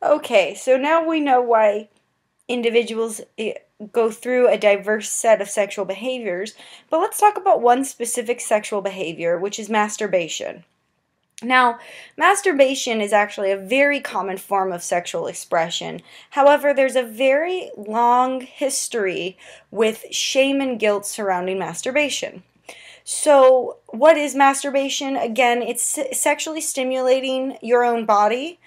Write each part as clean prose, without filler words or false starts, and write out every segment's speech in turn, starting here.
Okay, so now we know why individuals go through a diverse set of sexual behaviors, but let's talk about one specific sexual behavior, which is masturbation. Now, masturbation is actually a very common form of sexual expression. However, there's a very long history with shame and guilt surrounding masturbation. So, what is masturbation? Again, it's sexually stimulating your own body.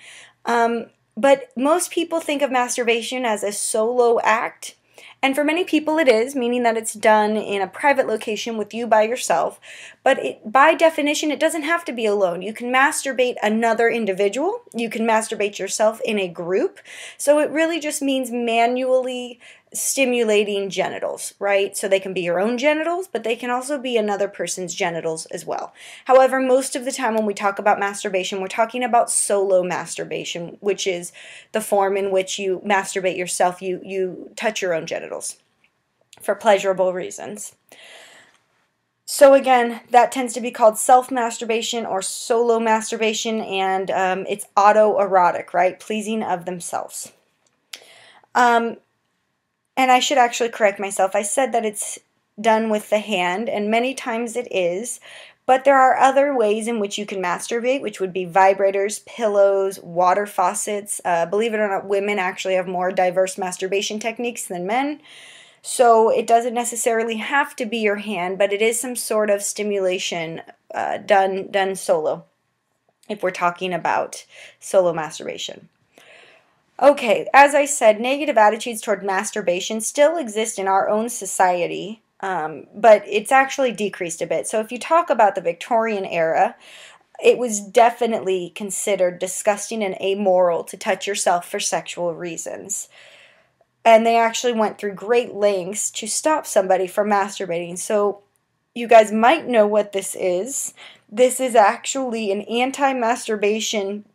Um, but most people think of masturbation as a solo act. And for many people it is, meaning that it's done in a private location with you by yourself. But by definition, it doesn't have to be alone. You can masturbate another individual. You can masturbate yourself in a group. So it really just means manually stimulating genitals, right? So they can be your own genitals, but they can also be another person's genitals as well. However, most of the time when we talk about masturbation, we're talking about solo masturbation, which is the form in which you masturbate yourself. You touch your own genitals for pleasurable reasons. So again, that tends to be called self-masturbation or solo masturbation, and it's autoerotic, right? Pleasing of themselves. And I should actually correct myself. I said that it's done with the hand, and many times it is, but there are other ways in which you can masturbate, which would be vibrators, pillows, water faucets. Believe it or not, women actually have more diverse masturbation techniques than men. So it doesn't necessarily have to be your hand, but it is some sort of stimulation done solo, if we're talking about solo masturbation. Okay, as I said, negative attitudes toward masturbation still exist in our own society, but it's actually decreased a bit. So if you talk about the Victorian era, it was definitely considered disgusting and amoral to touch yourself for sexual reasons. And they actually went through great lengths to stop somebody from masturbating. So you guys might know what this is. This is actually an anti-masturbation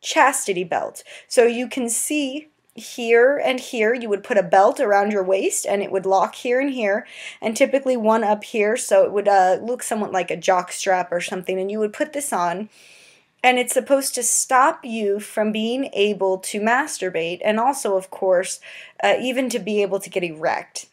chastity belt. So you can see here and here, you would put a belt around your waist and it would lock here and here, and typically one up here, so it would look somewhat like a jock strap or something, and you would put this on, and it's supposed to stop you from being able to masturbate, and also, of course, even to be able to get erect.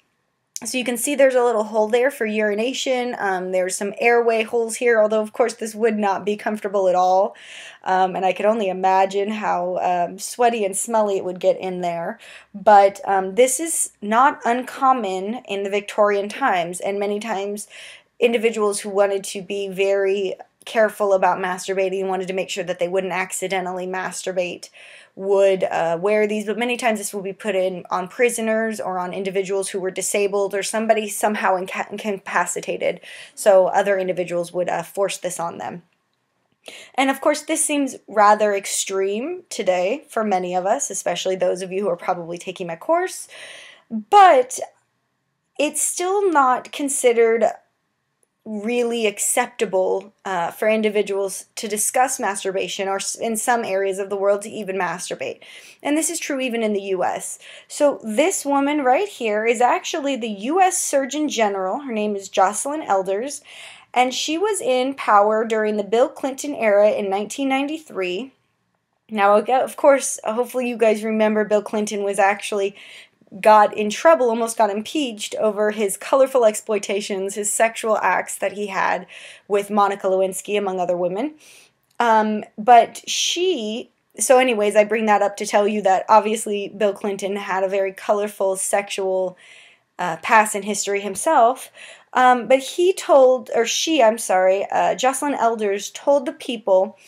So you can see there's a little hole there for urination. There's some airway holes here, although of course this would not be comfortable at all. And I could only imagine how sweaty and smelly it would get in there. But this is not uncommon in the Victorian times, and many times individuals who wanted to be very careful about masturbating, wanted to make sure that they wouldn't accidentally masturbate, would wear these, but many times this will be put in on prisoners or on individuals who were disabled or somebody somehow incapacitated, so other individuals would force this on them. And of course, this seems rather extreme today for many of us, especially those of you who are probably taking my course, but it's still not considered really acceptable for individuals to discuss masturbation, or in some areas of the world to even masturbate. And this is true even in the US. So this woman right here is actually the US Surgeon General. Her name is Jocelyn Elders, and she was in power during the Bill Clinton era in 1993. Now, of course, hopefully you guys remember Bill Clinton was actually got in trouble, almost got impeached over his colorful exploitations, his sexual acts that he had with Monica Lewinsky, among other women. So anyways, I bring that up to tell you that obviously Bill Clinton had a very colorful sexual past in history himself. But Jocelyn Elders told the people,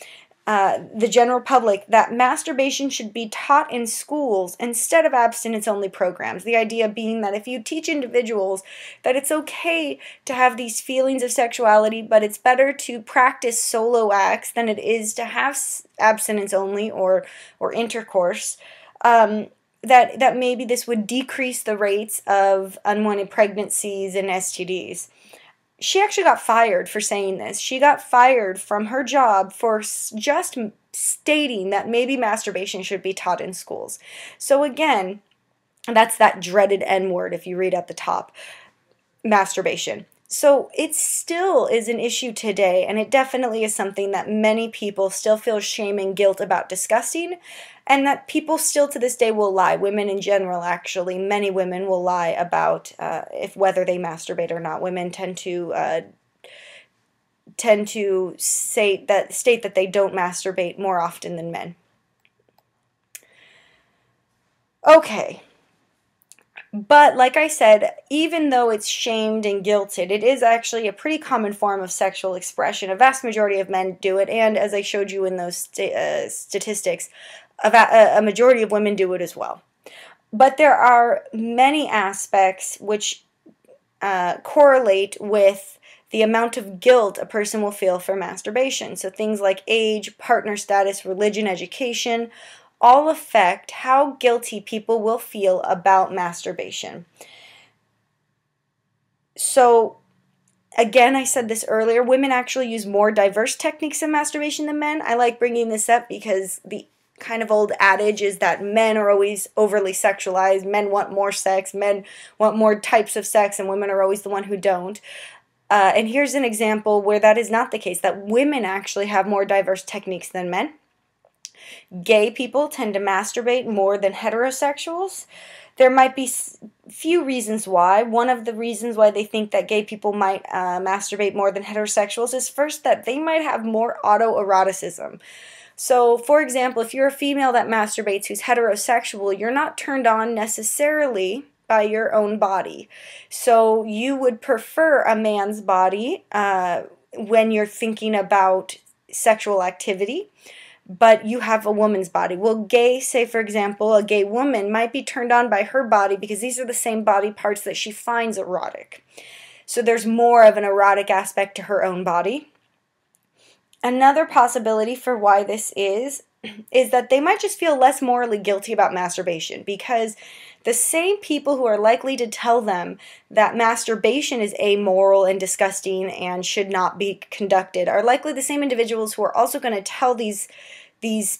the general public, that masturbation should be taught in schools instead of abstinence-only programs. The idea being that if you teach individuals that it's okay to have these feelings of sexuality, but it's better to practice solo acts than it is to have abstinence-only or intercourse, that maybe this would decrease the rates of unwanted pregnancies and STDs. She actually got fired for saying this. She got fired from her job for just stating that maybe masturbation should be taught in schools. So again, that's that dreaded N word if you read at the top. Masturbation. So it still is an issue today, and it definitely is something that many people still feel shame and guilt about discussing, and that people still to this day will lie. Women in general, actually, many women will lie about if whether they masturbate or not. Women tend to state that they don't masturbate more often than men. Okay. But like I said, even though it's shamed and guilted, it is actually a pretty common form of sexual expression. A vast majority of men do it, and as I showed you in those statistics, a majority of women do it as well. But there are many aspects which correlate with the amount of guilt a person will feel for masturbation. So things like age, partner status, religion, education, all affect how guilty people will feel about masturbation. So, again, I said this earlier, women actually use more diverse techniques in masturbation than men. I like bringing this up because the kind of old adage is that men are always overly sexualized, men want more sex, men want more types of sex, and women are always the one who don't. And here's an example where that is not the case, that women actually have more diverse techniques than men. Gay people tend to masturbate more than heterosexuals. There might be few reasons why. One of the reasons why they think that gay people might masturbate more than heterosexuals is first that they might have more autoeroticism. So, for example, if you're a female that masturbates who's heterosexual, you're not turned on necessarily by your own body. So you would prefer a man's body when you're thinking about sexual activity, but you have a woman's body. Well, say for example, a gay woman might be turned on by her body because these are the same body parts that she finds erotic. So there's more of an erotic aspect to her own body. Another possibility for why this is that they might just feel less morally guilty about masturbation, because the same people who are likely to tell them that masturbation is amoral and disgusting and should not be conducted are likely the same individuals who are also going to tell these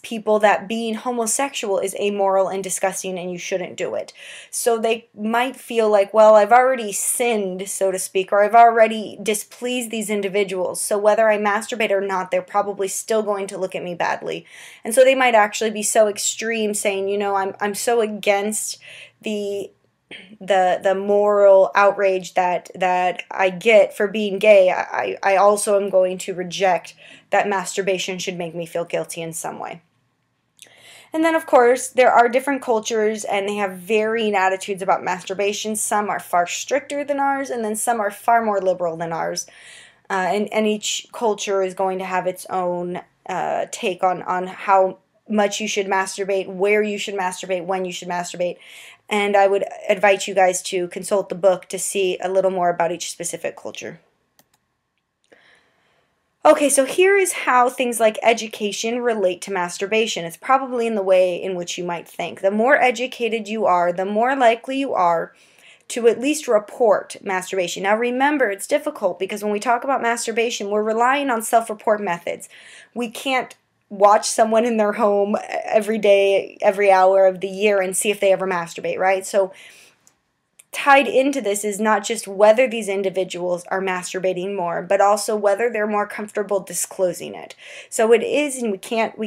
people that being homosexual is amoral and disgusting and you shouldn't do it. So they might feel like, well, I've already sinned, so to speak, or I've already displeased these individuals, so whether I masturbate or not, they're probably still going to look at me badly. And so they might actually be so extreme, saying, you know, I'm so against the moral outrage that I get for being gay, I also am going to reject that masturbation should make me feel guilty in some way. And then, of course, there are different cultures, and they have varying attitudes about masturbation. Some are far stricter than ours, and then some are far more liberal than ours. And each culture is going to have its own take on how much you should masturbate, where you should masturbate, when you should masturbate. And I would invite you guys to consult the book to see a little more about each specific culture. Okay, so here is how things like education relate to masturbation. It's probably in the way in which you might think. The more educated you are, the more likely you are to at least report masturbation. Now remember, it's difficult because when we talk about masturbation, we're relying on self-report methods. We can't watch someone in their home every day, every hour of the year and see if they ever masturbate, right? So tied into this is not just whether these individuals are masturbating more, but also whether they're more comfortable disclosing it. So it is, and we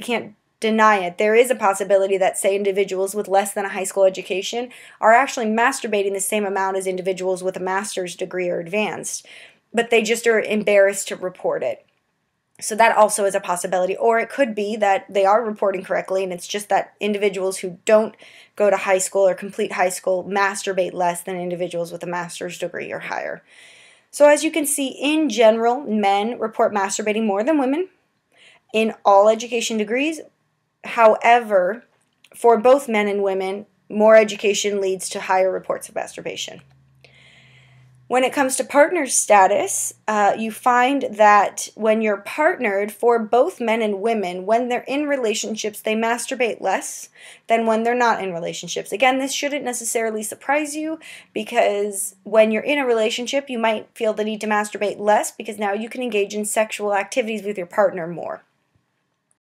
can't deny it. There is a possibility that, say, individuals with less than a high school education are actually masturbating the same amount as individuals with a master's degree or advanced, but they just are embarrassed to report it. So that also is a possibility. Or it could be that they are reporting correctly, and it's just that individuals who don't go to high school or complete high school masturbate less than individuals with a master's degree or higher. So as you can see, in general, men report masturbating more than women in all education degrees. However, for both men and women, more education leads to higher reports of masturbation. When it comes to partner status, you find that when you're partnered, for both men and women, when they're in relationships, they masturbate less than when they're not in relationships. Again, this shouldn't necessarily surprise you, because when you're in a relationship, you might feel the need to masturbate less because now you can engage in sexual activities with your partner more.